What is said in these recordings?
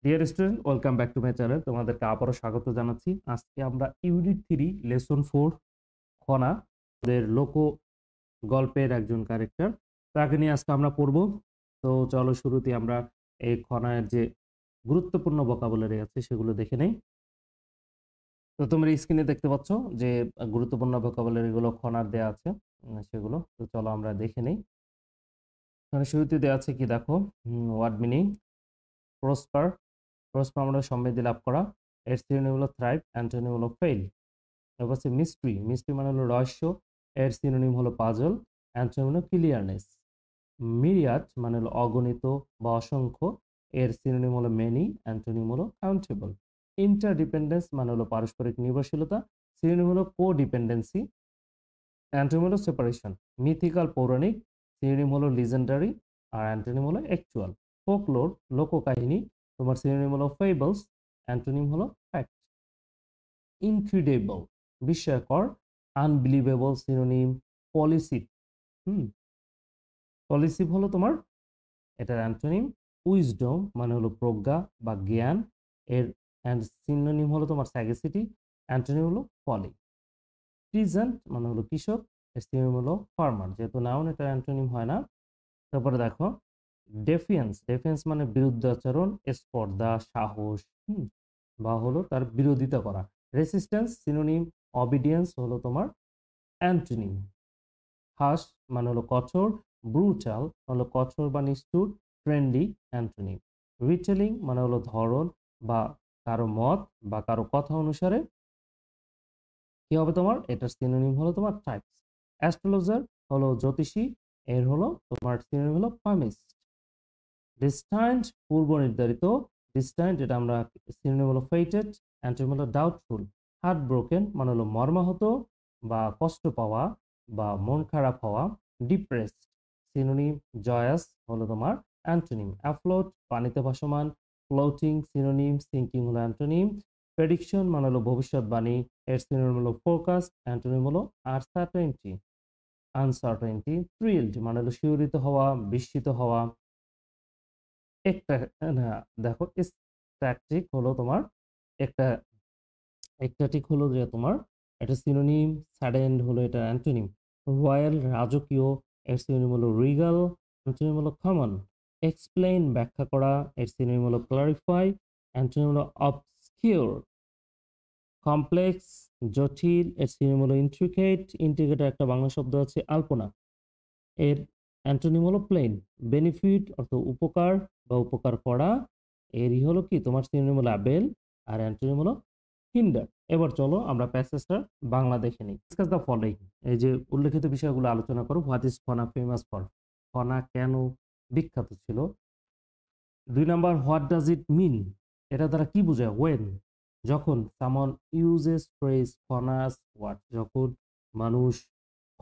Dear student, welcome back to my channel. তোমাদেরকে আবারও স্বাগত জানাচ্ছি। আজকে আমরা ইউনিট 3 লেসন 4 খনা ওদের লোক গল্পের একজন ক্যারেক্টার তাকে নিয়ে আজকে আমরা পড়ব। তো চলো শুরুতে আমরা এই খনার যে গুরুত্বপূর্ণ ভোকাবুলারি আছে সেগুলো দেখে নেই। তো তোমরা স্ক্রিনে দেখতে পাচ্ছ যে গুরুত্বপূর্ণ ভোকাবুলারি গুলো খনার দেয়া আছে, সেগুলো তো চলো আমরা দেখে নেই। এখানে শুরুতে দেওয়া আছে কি দেখো, ওয়ার্ড মিনিং প্রসপার। প্রসপার মানে সমৃদ্ধি লাভ করা। এর সিনোনিম হলো থ্রাইভ, অ্যান্টোনিম হলো ফেইল। এরপর হচ্ছে মিস্ট্রি। মিস্ট্রি মানে হলো রহস্য। এর সিনোনিম হলো পাজল, অ্যান্টোনিম হলো ক্লিয়ারনেস। মিরিয়াড মানে হলো অগণিত বা অসংখ্য। এর সিনোনিম হলো মেনি, অ্যান্টোনিম হলো কাউন্টেবল। ইন্টারডিপেন্ডেন্স মানে হলো পারস্পরিক নির্ভরশীলতা। সিনোনিম হলো কোডিপেন্ডেন্সি, অ্যান্টোনিম হলো সেপারেশন। মিথিক্যাল পৌরাণিক, সিনোনিম হলো লিজেন্ডারি আর অ্যান্টোনিম হলো অ্যাকচুয়াল। ফোকলোর লোককাহিনী, তোমার সিনোনিম হলো ফেবলস, অ্যান্টোনিম হলো ফ্যাক্ট। ইনক্রেডিবল বিস্ময়কর। আনবিলিভেবল সিনোনিম পলিসিভ। পলিসিভ হলো তোমার এটার অ্যান্টোনিম। উইজডম মানে হলো প্রজ্ঞা বা জ্ঞান। এর সিনোনিম হলো তোমার স্যাগেসিটি, অ্যান্টোনিম হলো ফলি। প্রিজেন্ট মানে হলো কৃষক, এর সিনোনিম হলো ফার্মার। যেহেতু নাউন এটা অ্যান্টোনিম হয় না। তারপরে দেখো ডেফিয়েন্স। ডেফিয়েন্স মানে বিরুদ্ধাচরণ, স্পর্ধা, সাহস, বা হলো তার বিরোধিতা করা। রেসিস্ট্যান্স সিনোনিম অবিডিয়েন্স হলো তোমার অ্যান্টোনিম। হাস মানে হলো কঠোর। ব্রুটাল হলো কঠোর বা নিষ্ঠুর, ট্রেন্ডি অ্যান্টোনিম। রিটেলিং মানে হলো ধরন বা কারো মত বা কারো কথা অনুসারে কি হবে তোমার, এটার সিনোনিম হলো তোমার টাইপস। অ্যাস্ট্রোলজার হলো জ্যোতিষী, এর হলো তোমার সিনোনিম হলো পামিস্ট। ডিস্টান্ট পূর্ব নির্ধারিত। ডিস্টান্ট এটা আমরা সিনোনিম হলো ফেটেড, অ্যান্টোনিম হলো ডাউটফুল। হার্ট ব্রোকেন মানে হলো মর্মাহত বা কষ্ট পাওয়া বা মন খারাপ হওয়া। ডিপ্রেসড সিনোনিম জয়াস হলো তোমার অ্যান্টোনিম। অ্যাফ্লোট পানিতে ভাসমান। ফ্লোটিং সিনোনিম সিঙ্কিং হলো অ্যান্টোনিম। প্রেডিকশন মানে হলো ভবিষ্যৎবাণী, এর সিনোনিম হলো ফোরকাস্ট, অ্যান্টোনিম হলো আনসার্টেনটি। আনসার্টেনটি। থ্রিলড মানে হলো শিহরিত হওয়া, বিস্মিত হওয়া। একটা না, দেখো স্ট্যাটিক হলো তোমার একটা একটাটিক হলো যে তোমার এটা সিনোনিম। স্যাডেন্ড হলো এটা অ্যান্টোনিম। রয়্যাল রাজকীয়, এর সিনোনিম হলো রিগাল, অ্যান্টোনিম হলো কমন। এক্সপ্লেইন ব্যাখ্যা করা, এর সিনোনিম হলো ক্লারিফাই, অ্যান্টোনিম হলো অবসকিউর। কমপ্লেক্স জটিল, এর সিনোনিম হলো ইন্ট্রিকেট। ইন্ট্রিকেটের একটা বাংলা শব্দ আছে আলপনা, এর অ্যান্টোনিম হলো প্লেন। বেনিফিট অর্থ উপকার বা উপকার করা, এরই হলো কি তোমার সিনোনিম হলো অ্যাবেল আর অ্যান্টোনিম হলো হিন্ডার। এবার চলো আমরা প্যাসেজটা বাংলা দেখে নিই। Discuss the following. এই যে উল্লেখিত বিষয়গুলো আলোচনা করো। What is Fona famous for? Fona কেন বিখ্যাত ছিল? 2 number, what does it mean? এটা দ্বারা কি বোঝায়? ওয়েন যখন সামন ইউজেস ফ্রেজ ফনাস হোয়াট, যখন মানুষ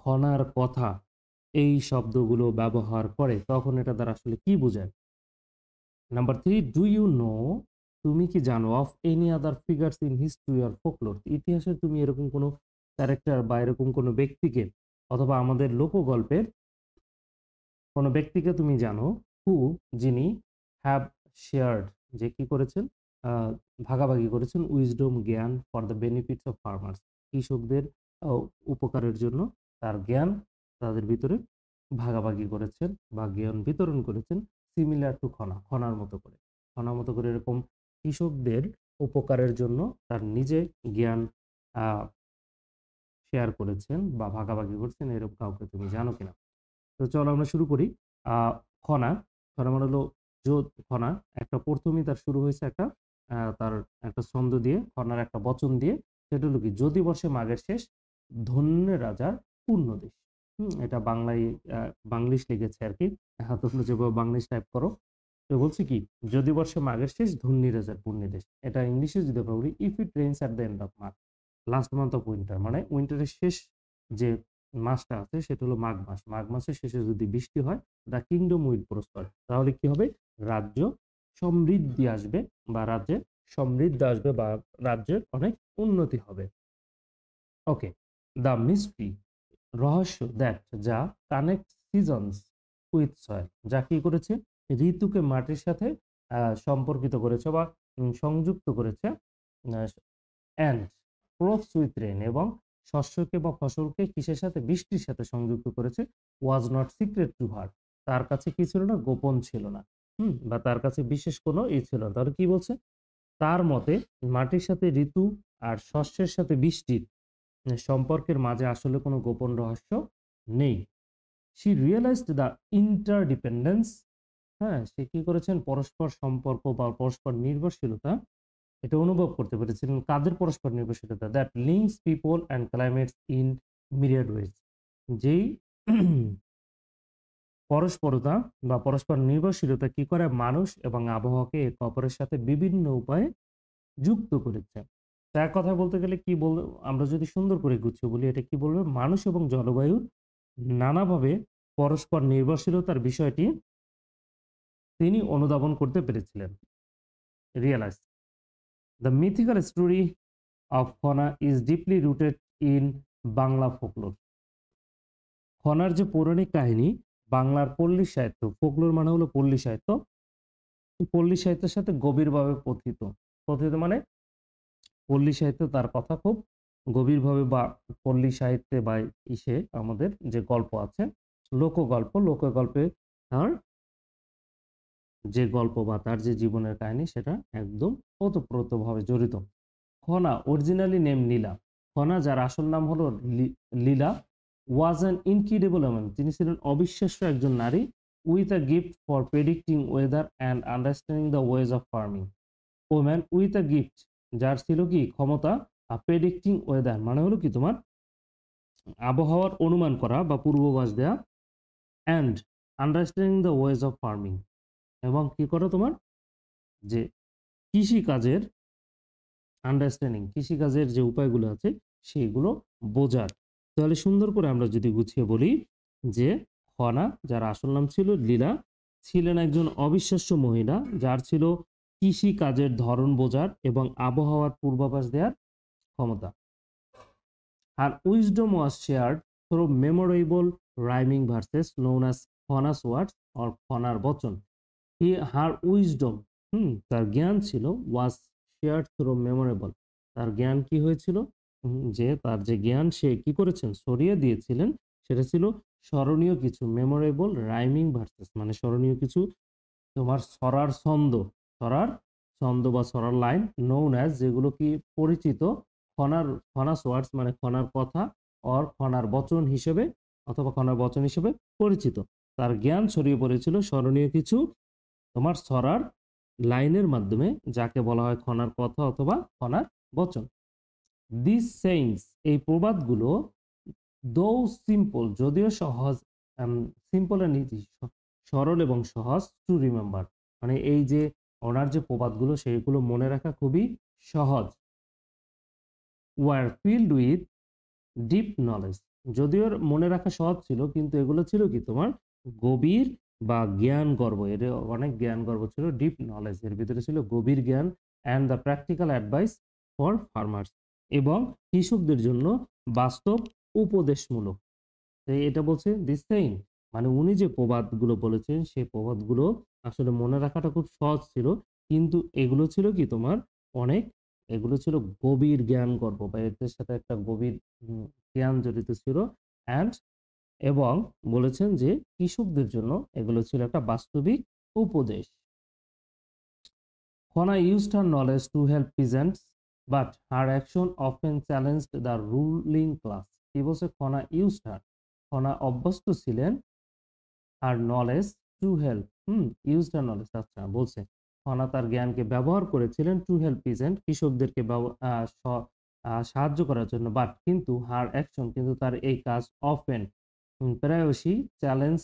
খনার কথা এই শব্দগুলো ব্যবহার করে তখন এটা দ্বারা আসলে কি বোঝায়? নাম্বার 3, ডু ইউ নো, তুমি কি জানো, of any other figures in history or folklore, ইতিহাসে তুমি এরকম কোনো ক্যারেক্টার বা এরকম কোনো ব্যক্তিকে অথবা আমাদের লোকগল্পের কোনো ব্যক্তিকে তুমি জানো, হু যিনি হ্যাভ শেয়ার্ড যে কি করেছেন, আহ, ভাগাভাগি করেছেন, উইজডম জ্ঞান for the benefits of farmers, কৃষকদের উপকারের জন্য তার জ্ঞান তাদের ভিতরে ভাগাভাগি করেছেন বা জ্ঞান বিতরণ করেছেন। সিমিলার টু খনা, খনার মতো করে, খনার মতো করে এরকম কৃষকদের উপকারের জন্য তার নিজে জ্ঞান শেয়ার করেছেন বা ভাগাভাগি করছেন, এরকম কাউকে তুমি জানো কিনা? তো চলো আমরা শুরু করি। আহ খনা, খনা মানে হলো খনা একটা প্রথমেই তার শুরু হয়েছে একটা তার একটা ছন্দ দিয়ে, খনার একটা বচন দিয়ে। সেটা হলো কি, যদি বর্ষে মাঘের শেষ, ধন্য রাজার পূর্ণ দেশ। এটা বাংলায় বাংলিশ লিখেছে আর কি। তোমরা যেভাবে বাংলিশ টাইপ করো, তো বলছি কি, যদি বর্ষে মাঘের শেষ, ধন্য রাজার পূর্ণ দেশ। এটা ইংলিশে যদি আমরা বলি, if it rains at the end of March, last month of winter, মানে উইন্টারের শেষ যে মাসটা আছে সেটা হলো মাঘ মাস। মাঘ মাসের শেষে যদি বৃষ্টি হয়, দ্য কিংডম উইল প্রসপার, তাহলে কি হবে? রাজ্য সমৃদ্ধি আসবে বা রাজ্যে সমৃদ্ধি আসবে বা রাজ্যের অনেক উন্নতি হবে। ওকে, দ্য মিস্ট্রি রহস্য, দ্যাট যা কানেক্ট সিজনস উইথ সয়েল, যা কি করেছে ঋতুকে মাটির সাথে সম্পর্কিত করেছে বা সংযুক্ত করেছে অ্যান্ড ক্রপস উইথ রেন, এবং শস্যকে বা ফসলকে কিসের সাথে, বৃষ্টির সাথে সংযুক্ত করেছে। Was not secret to her, তার কাছে কি ছিল না, গোপন ছিল না, বা তার কাছে বিশেষ কোনো ছিল না। তাহলে কি বলছে, তার মতে মাটির সাথে ঋতু আর শস্যের সাথে বৃষ্টির সম্পর্কের মাঝে আসলে কোনো গোপন রহস্য নেই। শি রিয়েলাইজড দ্য ইন্টারডিপেন্ডেন্স, হ্যাঁ, সে কি করেছেন, পরস্পর সম্পর্ক বা পরস্পর নির্ভরশীলতা এটা অনুভব করতে পেরেছিলেন। কাদের পরস্পর নির্ভরশীলতা, that links people and climates in myriad ways, যেই পরস্পরতা বা পরস্পর নির্ভরশীলতা কি করে মানুষ এবং আবহাওয়াকে একে অপরের সাথে বিভিন্ন উপায়ে যুক্ত করেছে। তো এক কথা বলতে গেলে কি বল, আমরা যদি সুন্দর করে গুছিয়ে বলি, এটা কি বলবে, মানুষ এবং জলবায়ুর নানাভাবে পরস্পর নির্ভরশীলতার বিষয়টি তিনি অনুধাবন করতে পেরেছিলেন। Realize the mythical story of Khana is deeply rooted in Bangla folklore. খনার যে পৌরাণিক কাহিনী বাংলার পল্লী সাহিত্য, ফোকলোর মানে হলো পল্লী সাহিত্য, পল্লী সাহিত্যের সাথে গভীরভাবে পথিত। পথিত মানে পল্লী সাহিত্য, তার কথা খুব গভীরভাবে, বা পল্লী সাহিত্যে বা ইসে আমাদের যে গল্প আছে, লোকগল্প, লোকগল্পে তার যে গল্প বা তার যে জীবনের কাহিনী সেটা একদম ওতপ্রোতভাবে জড়িত। খনা অরিজিনালি নেম লীলা, খনা যার আসল নাম হলো লীলা, ওয়াজ অ্যান ইনক্রেডিবল ওম্যান, তিনি ছিলেন অবিশ্বাস্য একজন নারী, with a gift for predicting weather and understanding the ways of farming. Woman with a gift, যার ছিল কি ক্ষমতা, প্রেডিক্টিং ওয়েদার মানে হলো কি তোমার আবহাওয়ার অনুমান করা বা পূর্বাভাস দেয়া, and understanding the ways of farming, এবং কি করো তোমার যে কৃষি কাজের আন্ডারস্ট্যান্ডিং, কৃষিকাজের যে উপায়গুলো আছে সেইগুলো বোঝার। তাহলে সুন্দর করে আমরা যদি গুছিয়ে বলি যে খনা যার আসল নাম ছিল লীলা, ছিলেন একজন অবিশ্বাস্য মহিলা যার ছিল কৃষি কাজের ধরন বোঝার এবং আবহাওয়ার পূর্বাভাস দেওয়ার ক্ষমতা। আর wisdom was shared through memorable rhyming verses known as Khana's words or খনার বচন। হার উইজডম, তার জ্ঞান ছিল, ওয়াজ শেয়ার্ড থ্রু মেমোরেবল, তার জ্ঞান কি হয়েছিল, যে তার যে জ্ঞান সে কি করেছেন, ছড়িয়ে দিয়েছিলেন, সেটা ছিল স্মরণীয় কিছু, মেমোরেবল রাইমিং ভার্সেস মানে স্মরণীয় কিছু তোমার ছড়ার ছন্দ, ছড়ার ছন্দ বা ছড়ার লাইন, নোন অ্যাজ যেগুলো কি পরিচিত, খনাস ওয়ার্ডস মানে খনার কথা, অর খনার বচন হিসেবে অথবা খনার বচন হিসেবে পরিচিত। তার জ্ঞান ছড়িয়ে পড়েছিল স্মরণীয় কিছু তোমার ছড়ার লাইনের মাধ্যমে, যাকে বলা হয় খনার কথা অথবা খনার বচন। দিস সেইংস, এই প্রবাদগুলো, দো সিম্পল, যদিও সহজ, সিম্পল এন্ড ইজি, সরল এবং সহজ, টু রিমেম্বার, মানে এই যে ওনার যে প্রবাদগুলো সেইগুলো মনে রাখা খুবই সহজ। War field with deep knowledge, যদিও মনে রাখা সহজ ছিল কিন্তু এগুলো ছিল কি তোমার গভীর বা জ্ঞান গর্ব, এর অনেক জ্ঞান গর্ব ছিল, ডিপ নলেজ এর ভিতরে ছিল গভীর জ্ঞান, and the practical advice for farmers, এবং কৃষকদের জন্য বাস্তব উপদেশমূলক। তো এটা বলছে দিস সেইং, মানে উনি যে প্রবাদগুলো বলেছেন সেই প্রবাদগুলো আসলে মনে রাখাটা খুব সহজ ছিল, কিন্তু এগুলো ছিল কি তোমার অনেক, এগুলো ছিল গভীর জ্ঞান গর্ব বা এদের সাথে একটা গভীর জ্ঞান জড়িত ছিল, অ্যান্ড এবং বলেছেন যে কৃষকদের জন্য এগুলো ছিল একটা বাস্তবিক উপদেশ। Khana used her knowledge to help peasants, but her action often challenged the ruling class. কি বলছে, খনা used her, খনা অভ্যস্ত ছিলেন her knowledge to help, used her knowledge, আচ্ছা বলছে খনা তার জ্ঞানকে ব্যবহার করেছিলেন টু হেল্প পিজেন্ট, কৃষকদেরকে সাহায্য করার জন্য, বাট কিন্তু হার অ্যাকশন, কিন্তু তার এই কাজ অফেন প্রায়শই চ্যালেঞ্জ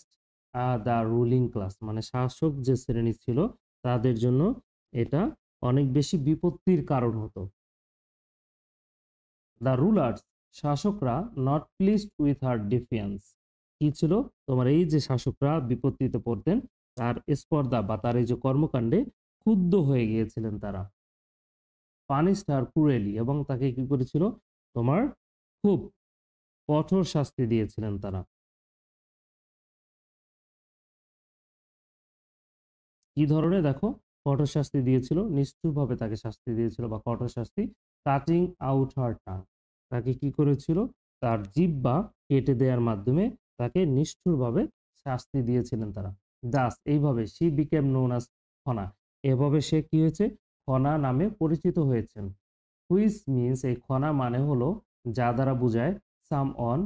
দ্য রুলিং ক্লাস, মানে শাসক যে শ্রেণী ছিল তাদের জন্য এটা অনেক বেশি বিপত্তির কারণ হতো। দ্য রুলার্স, শাসকরা, নট প্লিজড উইথ হার ডিফিয়েন্স, কি ছিল তোমার এই যে শাসকরা বিপত্তিতে পড়তেন তার স্পর্ধা বা তার এই যে কর্মকাণ্ডে ক্ষুব্ধ হয়ে গিয়েছিলেন তারা। পানিশড হার ক্রুয়েলি, এবং তাকে কি করেছিল তোমার খুব কঠোর শাস্তি দিয়েছিলেন তারা। কি ধরনের দেখো, কঠোর শাস্তি দিয়েছিল, নিষ্ঠুরভাবে তাকে শাস্তি দিয়েছিল বা কঠোর শাস্তি। কাটিং আউট হার টাং, তাকে কি করেছিল, তার জিহ্বা কেটে দেওয়ার মাধ্যমে তাকে নিষ্ঠুরভাবে শাস্তি দিয়েছিলেন তারা। দাস এইভাবে শি বিকেম নোন আস খনা, এভাবে সে কি হয়েছে, খনা নামে পরিচিত হয়েছেন। হুইচ মিন্স, এই খনা মানে হলো যা দ্বারা বোঝায় সাম অন,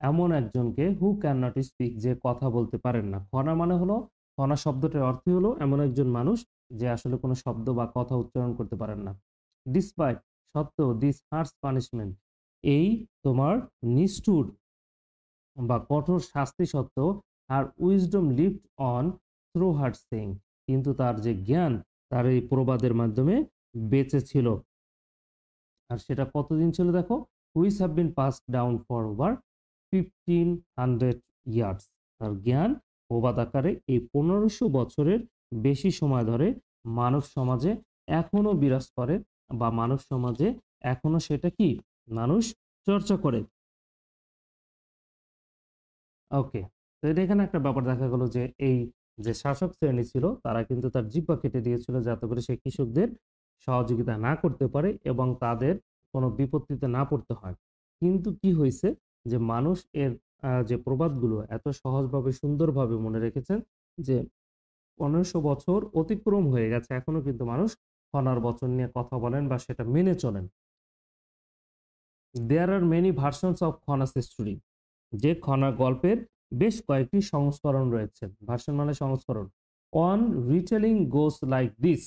এমন একজনকে, হু ক্যান নট স্পিক, যে কথা বলতে পারেন না। খনা মানে হলো, খনা শব্দটার অর্থ হলো এমন একজন মানুষ যে আসলে কোনো শব্দ বা কথা উচ্চারণ করতে পারেন না। ডিসপাইট, সত্ত্বেও, দিস হার্স পানিশমেন্ট, এই তোমার নিষ্ঠুর বা কঠোর শাস্তি সত্ত্বেও, her wisdom lived on through her saying, কিন্তু তার যে জ্ঞান, তার এই প্রবাদের মাধ্যমে বেঁচে ছিল। আর সেটা কতদিন ছিল দেখো, which have been passed down for over 1500 years, তার জ্ঞান প্রবাদ আকারে এই 1500 বছরের বেশি সময় ধরে মানব সমাজে এখনো বিরাজ করে, বা মানব সমাজে এখনো সেটা কি মানুষ চর্চা করে। ওকে, তো এটা এখানে একটা ব্যাপার দেখা গেল যে এই যে শাসক শ্রেণী ছিল তারা কিন্তু তার জিহ্বা কেটে দিয়েছিল যাতে করে সে কৃষকদের সহযোগিতা না করতে পারে এবং তাদের কোনো বিপত্তিতে না পড়তে হয়। কিন্তু কি হয়েছে, যে মানুষ এর যে প্রবাদগুলো এত সহজভাবে সুন্দরভাবে মনে রেখেছেন যে 1500 বছর অতিক্রম হয়ে গেছে, এখনো কিন্তু মানুষ খনার বচন নিয়ে কথা বলেন বা সেটা মেনে চলেন। There are many versions of Khana's story, যে খনা গল্পের বেশ কয়েকটি সংস্করণ রয়েছে। ভার্সন মানে সংস্করণ। On retailing goes like this,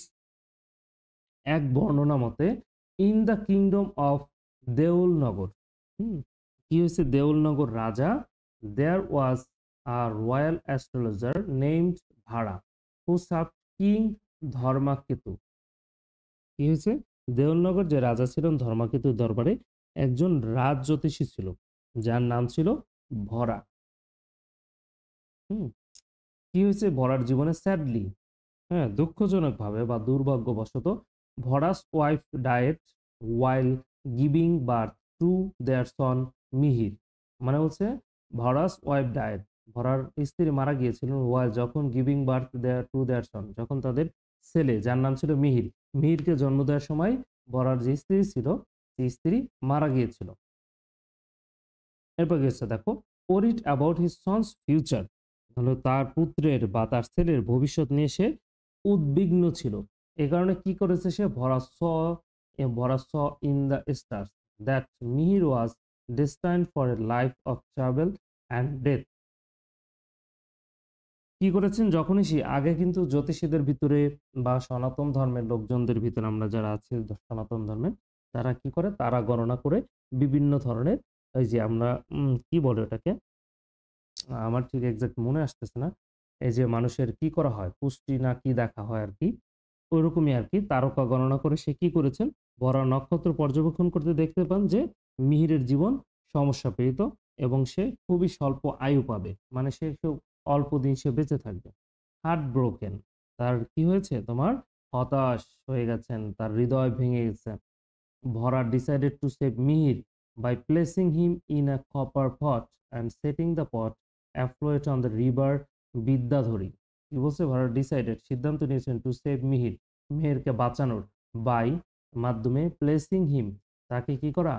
এক বর্ণনা মতে, ইন দ্য কিংডম অফ দেউলনগর, কি হয়েছে, দেউলনগর রাজা, দেয়ার ওয়াজ আ রয়্যাল অ্যাস্ট্রোলজার নেমড ভাড়া, হু সার্ভড কিং ধর্মাকেতু। কি হয়েছে, দেউলনগর যে রাজা ছিলেন ধর্মাকেতুর দরবারে একজন রাজ জ্যোতিষী ছিল যার নাম ছিল ভরা। হুম, কি হয়েছে, ভরার জীবনে স্যাডলি, হ্যাঁ, দুঃখজনকভাবে বা দুর্ভাগ্যবশত, Varaha's wife died while giving birth to their son Mihir, মানে হচ্ছে ভরাস ওয়াইফ ডায়েট, ভরার স্ত্রী মারা গিয়েছিলেন, ওয়াইল যখন giving birth their to their son, যখন তাদের ছেলে যার নাম ছিল মিহির, মিহিরকে জন্ম দেওয়ার সময় ভরার যে স্ত্রী ছিল সেই স্ত্রী মারা গিয়েছিল। এরপর কি হচ্ছে দেখো, worried about his sons future, হলো তার পুত্রের বা তার ছেলের ভবিষ্যৎ নিয়ে সে উদ্বিগ্ন ছিল। এ কারণে কি করেছে সে, Varaha saw in the stars that Mihir was destined for a life of travel and death. কি করেছেন, যখনই সে আগে কিন্তু জ্যোতিষীদের ভিতরে বা সনাতন ধর্মের লোকজনদের ভিতরে আমরা যারা আছি সনাতন ধর্মের, তারা কি করে, তারা গণনা করে বিভিন্ন ধরনের, এই যে আমরা কি বলে ওটাকে, আমার ঠিক এক্সাক্ট মনে আসতেছে না, এই যে মানুষের কি করা হয়, পুষ্টি না কি দেখা হয় আর কি, ওইরকমই আর কি, তারকা গণনা করে সে কি করেছেন, ভরা নক্ষত্র পর্যবেক্ষণ করতে দেখতে পান যে মিহিরের জীবন সমস্যা পীড়িত এবং সে খুবই স্বল্প আয়ু পাবে, মানে সে খুব অল্প দিন সে বেঁচে থাকবে। হার্ট ব্রোকেন, তার কি হয়েছে তোমার, হতাশ হয়ে গেছেন, তার হৃদয় ভেঙে গেছে। ভরা decided to save Mihir by placing him in a copper pot and setting the pot afloat on the river Bidyadhari. কি বলছে, ভরা ডিসাইডেড সিদ্ধান্ত নিয়েছেন টু সেভ মিহির, মিহিরকে বাঁচানোর, বাই মাধ্যমে, প্লেসিং হিম তাকে কি করা,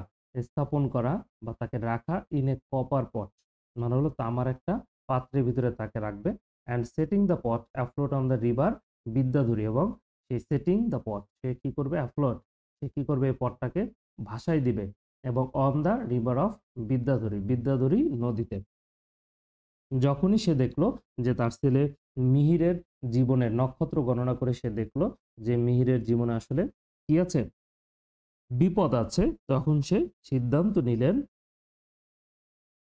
স্থাপন করা বা তাকে রাখা, ইন এ কপার পট মানে হলো তামার একটা পাত্রের ভিতরে তাকে রাখবে, and setting the pot afloat on the river Bidyadhari, এবং সেই সেটিং দ্য পট সে কি করবে, অ্যাফ্লোট সে কি করবে, এই পটটাকে ভাসায় দিবে, এবং on the river of Bidyadhari, Bidyadhari নদীতে। যখনই সে দেখলো যে তার ছেলে মিহিরের জীবনের নক্ষত্র গণনা করে সে দেখলো যে মিহিরের জীবনে আসলে কি আছে, বিপদ আছে, তখন সে সিদ্ধান্ত নিলেন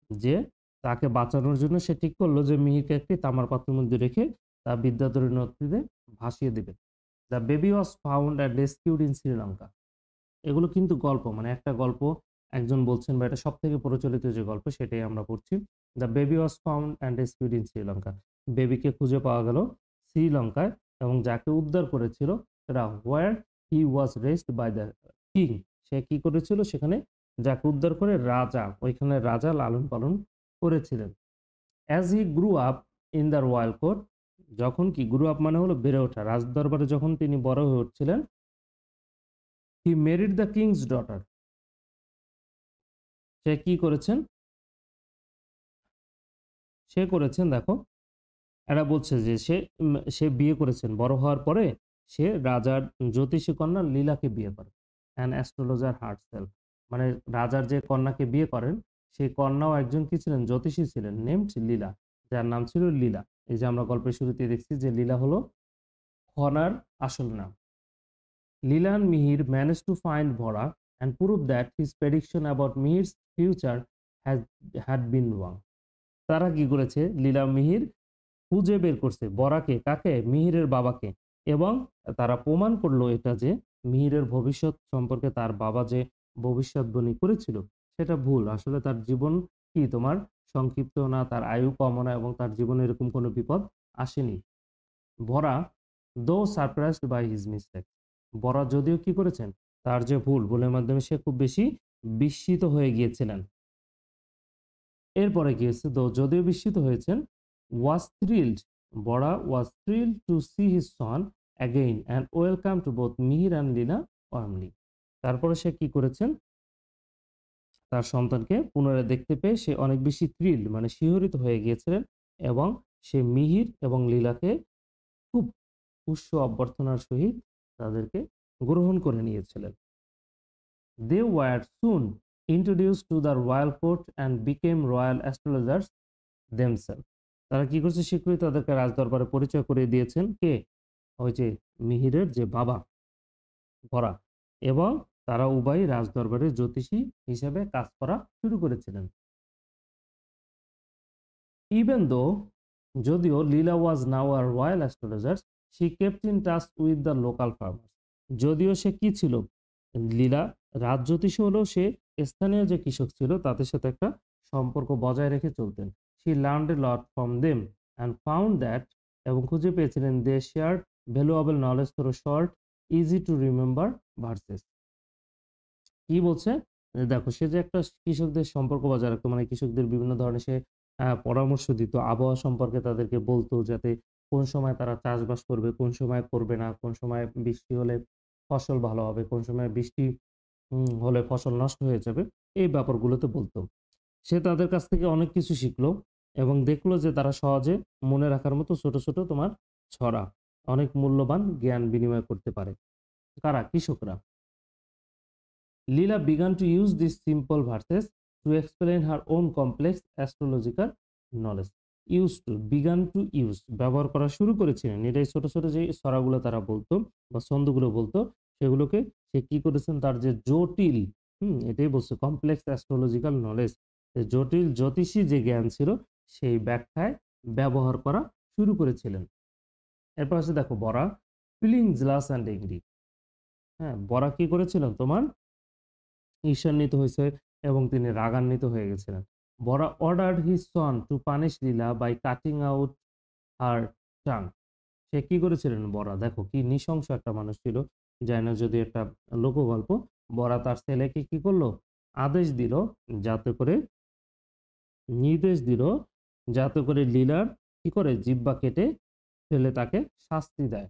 যে তাকে বাঁচানোর জন্য সে ঠিক করলো যে মিহিরকে একটি তামার পাত্রের মধ্যে রেখে তা বিদ্যাধরী নদীতে ভাসিয়ে দিবে। The baby was found and rescued in Sri Lanka. এগুলো কিন্তু গল্প, মানে একটা গল্প একজন বলছেন বা এটা সব থেকে প্রচলিত যে গল্প সেটাই আমরা পড়ছি। The baby was found and rescued in Sri Lanka, বেবিকে খুঁজে পাওয়া গেল শ্রীলঙ্কায়, এবং যাকে উদ্ধার করেছিল সেটা হোয়ার হি ওয়াজ রেসড বাই দ্য কিং, সে কি করেছিল সেখানে, যাকে উদ্ধার করে রাজা, ওইখানে রাজা লালন পালন করেছিলেন। As he grew up in the royal court, যখন কি গ্রো আপ মানে হলো বেড়ে ওঠা, রাজদরবারে যখন তিনি বড় হয়ে উঠছিলেন, he married the king's daughter, সে কি করেছেন, সে করেছেন দেখো, এরা বলছে যে সে বিয়ে করেছেন বড় হওয়ার পরে, সে রাজার জ্যোতিষী কন্যা লীলাকে বিয়ে করে, অ্যান অ্যাস্ট্রোলজার হার্টসেলফ, মানে রাজার যে কন্যাকে বিয়ে করেন সেই কন্যাও একজন কি ছিলেন, জ্যোতিষী ছিলেন, নেমড লীলা, যার নাম ছিল লীলা। এই যে আমরা গল্পের শুরুতে দেখছি যে লীলা হলো খনার আসল নাম। লীলা and Mihir managed to find Bora and prove that his prediction about Mihir's future has had been wrong. তারা কি করেছে, লীলা মিহির খুঁজে বের করছে বরাকে, কাকে, মিহিরের বাবাকে, এবং তারা প্রমাণ করলো এটা যে মিহিরের ভবিষ্যৎ সম্পর্কে তার বাবা যে ভবিষ্যৎবাণী করেছিল সেটা ভুল, আসলে তার জীবন কি তোমার সংক্ষিপ্ত না, তার আয়ু কম না, এবং তার জীবনে এরকম কোনো বিপদ আসেনি। বরা দো সারপ্রাইজড বাই হিজ মিস্টেক, বরা যদিও কি করেছেন, তার যে ভুলের মাধ্যমে সে খুব বেশি বিস্মিত হয়ে গিয়েছিলেন। এরপরে কি হয়েছে, তো যদিও বিস্মিত হয়েছেন, ওয়াজ থ্রিল্ড, বড়া was thrilled to see his son again and welcome to both Mihir and Leela warmly. তারপরে সে কি করেছেন, তার সন্তানকে পুনরায় দেখতে পেয়ে সে অনেক বেশি থ্রিল্ড মানে শিহরিত হয়ে গিয়েছিলেন, এবং সে মিহির এবং লীলাকে খুব উৎস অভ্যর্থনার সহিত তাদেরকে গ্রহণ করে নিয়েছিলেন। They were soon introduced to the royal court and became royal astrologers themselves. তারা কি করছে, শীঘ্রই তাদেরকে রাজদরবারে পরিচয় করিয়ে দিয়েছেন কে, ওই যে মিহিরের যে বাবা ভরা, এবং তারা উভয় রাজদরবারে জ্যোতিষী হিসেবে কাজ করা শুরু করেছিলেন। Even though, যদিও Leela was now are royal astrologer, she kept in touch with the local farmers, যদিও সে কি ছিল, লীলা রাজ জ্যোতিষী হলেও সে স্থানীয় যে কৃষক ছিল তাদের সাথে একটা সম্পর্ক বজায় রেখে চলতেন। She learned a lot from them and found that, এবং খুঁজে পেয়েছিলেন they share valuable knowledge through short easy to remember verses. কি বলছে, দেখো সে যে একটা কৃষকদের সম্পর্ক বজায় রাখতো, মানে কৃষকদের বিভিন্ন ধরনের সে পরামর্শ দিত, আবহাওয়া সম্পর্কে তাদেরকে বলতো, যাতে কোন সময় তারা চাষবাস করবে, কোন সময় করবে না, কোন সময় বৃষ্টি হলে ফসল ভালো হবে, কোন সময় বৃষ্টি হলে ফসল নষ্ট হয়ে যাবে, এই ব্যাপারগুলোতে বলতো। সে তাদের কাছ থেকে অনেক কিছু শিখলো এবং দেখলো যে তারা সহজে মনে রাখার মতো ছোট ছোট তোমার ছড়া, অনেক মূল্যবান জ্ঞান বিনিময় করতে পারে, কারা, কৃষকরা। Leela began to use these simple verses to explain her own complex astrological knowledge. Used to, began to use, ব্যবহার করা শুরু করেছিলেন, এটাই ছোট ছোট যে ছড়াগুলো তারা বলতো বা ছন্দগুলো বলতো সেগুলোকে সে কি করেছেন, তার যে জটিল, এটাই বলছে কমপ্লেক্স অ্যাস্ট্রোলজিক্যাল নলেজ, জটিল জ্যোতিষী যে জ্ঞান ছিল সেই ব্যাখ্যায় ব্যবহার করা শুরু করেছিলেন। এরপর আছে দেখো বরা ফিলিং জেলাস অ্যান্ড এংরি। হ্যাঁ, বরা কি করেছিলেন তোমার ঈর্ষান্বিত হয়েছে এবং তিনি রাগান্বিত হয়ে গেছিলেন। Varaha ordered his son to punish Leela by cutting out her tongue. সে কি করেছিলেন, বরা দেখো কি নৃশংস একটা মানুষ ছিল, জানি না যদি একটা লোকগল্প। বরা তার ছেলেকে কি করলো, আদেশ দিল, যাতে করে, নির্দেশ দিল, যাতে করে লীলার কি করে জিহ্বা কেটে ফেলে তাকে শাস্তি দেয়।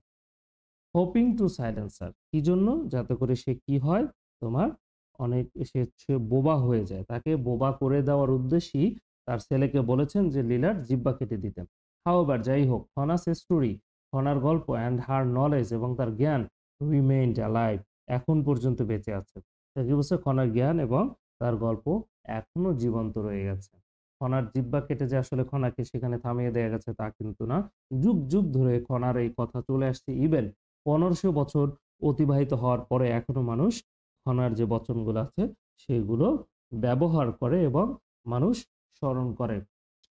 হোপিং টু সাইলেন্সার, কি জন্য, যাতে করে সে কি হয় তোমার অনেক সে বোবা হয়ে যায়, তাকে বোবা করে দেওয়ার উদ্দেশ্যেই তার ছেলেকে বলেছেন যে লীলার জিহ্বা কেটে দিতেন। হাউএভার, যাই হোক, খনাস স্টোরি, খনার গল্প অ্যান্ড হার নলেজ, এবং তার জ্ঞান রিমেইনড অ্যালাইভ, এখন পর্যন্ত বেঁচে আছে। কি বলছে, খনার জ্ঞান এবং তার গল্প এখনো জীবন্ত রয়ে গেছে। খনার জিহ্বা কেটে যে আসলে খনাকে সেখানে থামিয়ে দেওয়া গেছে তা কিন্তু না, যুগ যুগ ধরে খনার এই কথা চলে আসছে। ইভেন 1500 বছর অতিবাহিত হওয়ার পরে এখনো মানুষ খনার যে বচনগুলো আছে সেগুলো ব্যবহার করে এবং মানুষ স্মরণ করে।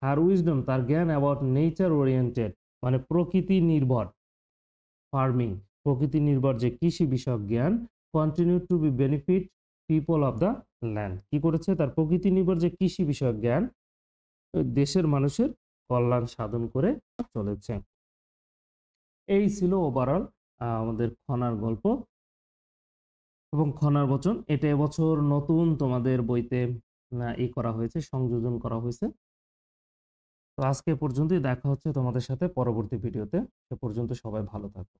আর উইজডম, তার জ্ঞান অ্যাবাউট নেচার ওরিয়েন্টেড, মানে প্রকৃতি নির্ভর ফার্মিং, প্রকৃতি নির্ভর যে কৃষি বিষয়ক জ্ঞান, continue to be benefit people of the land, কি করেছে, তার প্রকৃতি নির্ভর যে কৃষি বিষয়ক জ্ঞান দেশের মানুষের কল্যাণ সাধন করে চলেছে। এই ছিল ওভারঅল আমাদের খনার গল্প এবং খনার বচন। এটা এবছর নতুন তোমাদের বইতে ই করা হয়েছে, সংযোজন করা হয়েছে। তো আজকে এ পর্যন্তই, দেখা হচ্ছে তোমাদের সাথে পরবর্তী ভিডিওতে। সে পর্যন্ত সবাই ভালো থাকো।